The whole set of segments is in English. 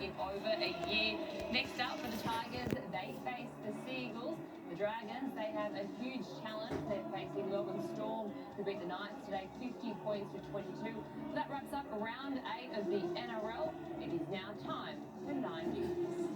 in over a year. Next up for the Tigers, they face the Seagulls. The Dragons, they have a huge challenge. They're facing Melbourne Storm, who beat the Knights today 50 points to 22. That wraps up round 8 of the NRL. It is now time for 9 News.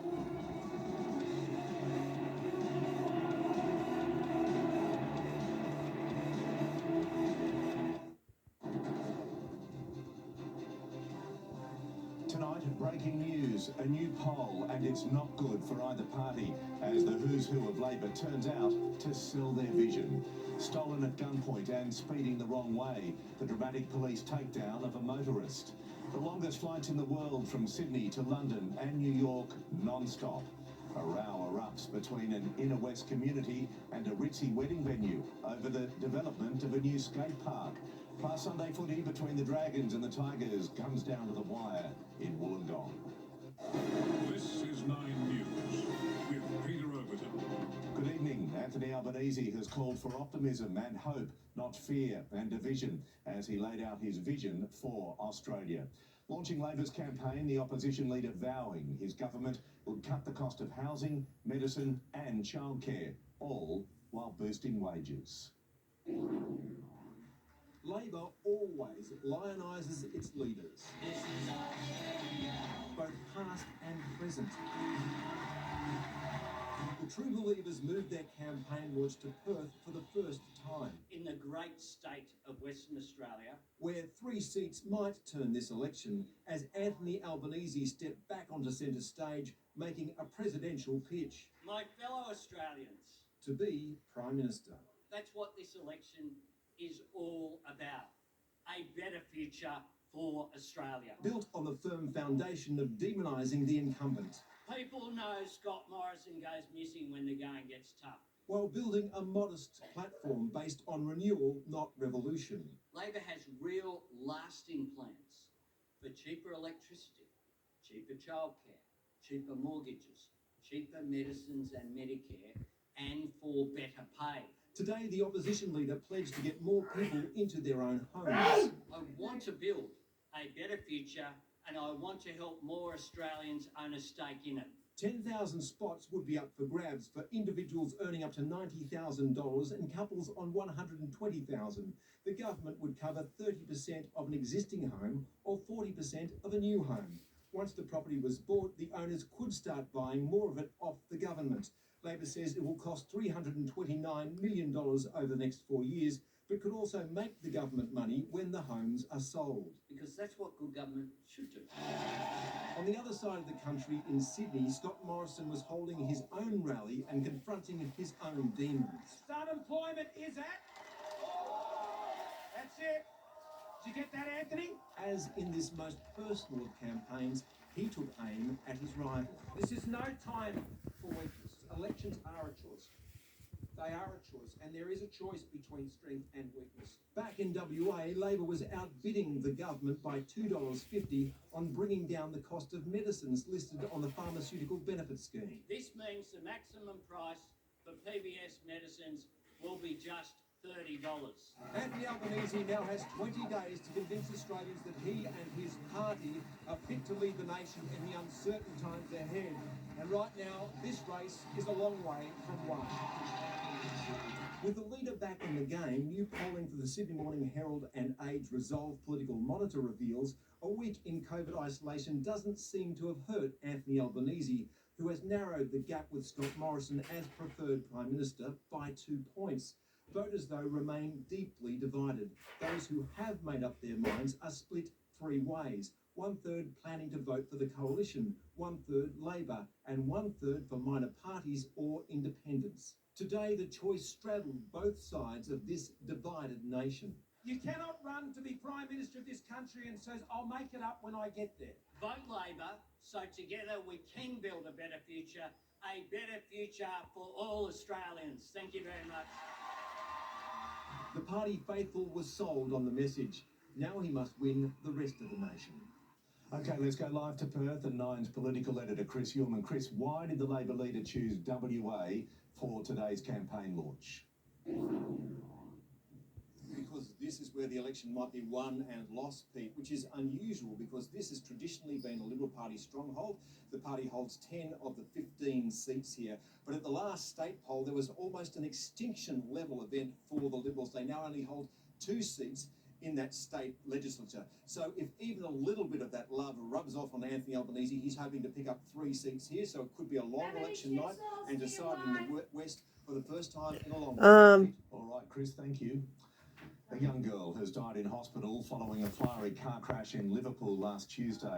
Tonight, breaking news, a new poll, and it's not good for either party, as the who's who of Labor turns out to sell their vision. Stolen at gunpoint and speeding the wrong way, the dramatic police takedown of a motorist. The longest flights in the world from Sydney to London and New York, non-stop. A row erupts between an inner west community and a ritzy wedding venue over the development of a new skate park. Plus, Sunday footy between the Dragons and the Tigers comes down to the wire in Wollongong. This is 9 News with Peter Overton. Good evening. Anthony Albanese has called for optimism and hope, not fear and division, as he laid out his vision for Australia. Launching Labor's campaign, the opposition leader vowing his government would cut the cost of housing, medicine and childcare, all while boosting wages. Labor always lionises its leaders, both past and present. The True Believers moved their campaign launch to Perth for the first time. In the great state of Western Australia, where 3 seats might turn this election, as Anthony Albanese stepped back onto centre stage, making a presidential pitch. My fellow Australians, to be Prime Minister. That's what this election is all about. A better future for Australia. Built on the firm foundation of demonising the incumbent. People know Scott Morrison goes missing when the going gets tough. While building a modest platform based on renewal, not revolution. Labor has real lasting plans for cheaper electricity, cheaper childcare, cheaper mortgages, cheaper medicines and Medicare, and for better pay. Today, the opposition leader pledged to get more people into their own homes. I want to build a better future, and I want to help more Australians own a stake in it. 10,000 spots would be up for grabs for individuals earning up to $90,000 and couples on $120,000. The government would cover 30% of an existing home or 40% of a new home. Once the property was bought, the owners could start buying more of it off the government. Labor says it will cost $329 million over the next 4 years, but could also make the government money when the homes are sold. Because that's what good government should do. On the other side of the country, in Sydney, Scott Morrison was holding his own rally and confronting his own demons. Unemployment is at... That's it. Did you get that, Anthony? As in this most personal of campaigns, he took aim at his rival. This is no time for weakness. Elections are a choice. They are a choice, and there is a choice between strength and weakness. Back in WA, Labor was outbidding the government by $2.50 on bringing down the cost of medicines listed on the pharmaceutical benefit scheme. This means the maximum price for PBS medicines will be just $30. Anthony Albanese now has 20 days to convince Australians that he and his party are fit to lead the nation in the uncertain times ahead. And right now, this race is a long way from won. With the leader back in the game, new polling for the Sydney Morning Herald and Age Resolve Political Monitor reveals a week in COVID isolation doesn't seem to have hurt Anthony Albanese, who has narrowed the gap with Scott Morrison as preferred Prime Minister by 2 points. Voters, though, remain deeply divided. Those who have made up their minds are split 3 ways. 1/3 planning to vote for the coalition, 1/3 Labor, and 1/3 for minor parties or independents. Today, the choice straddled both sides of this divided nation. You cannot run to be Prime Minister of this country and says, I'll make it up when I get there. Vote Labor, so together we can build a better future for all Australians. Thank you very much. The party faithful was sold on the message. Now he must win the rest of the nation. Okay, let's go live to Perth and Nine's political editor, Chris Hillman. Chris, why did the Labor leader choose WA for today's campaign launch? because this is where the election might be won and lost, Pete, which is unusual because this has traditionally been a Liberal Party stronghold. The party holds 10 of the 15 seats here. But at the last state poll, there was almost an extinction level event for the Liberals. They now only hold 2 seats in that state legislature. So if even a little bit of that love rubs off on Anthony Albanese, he's hoping to pick up 3 seats here. So it could be a long election night and decided in the West for the first time in a long time. All right, Chris, thank you. A young girl has died in hospital following a fiery car crash in Liverpool last Tuesday.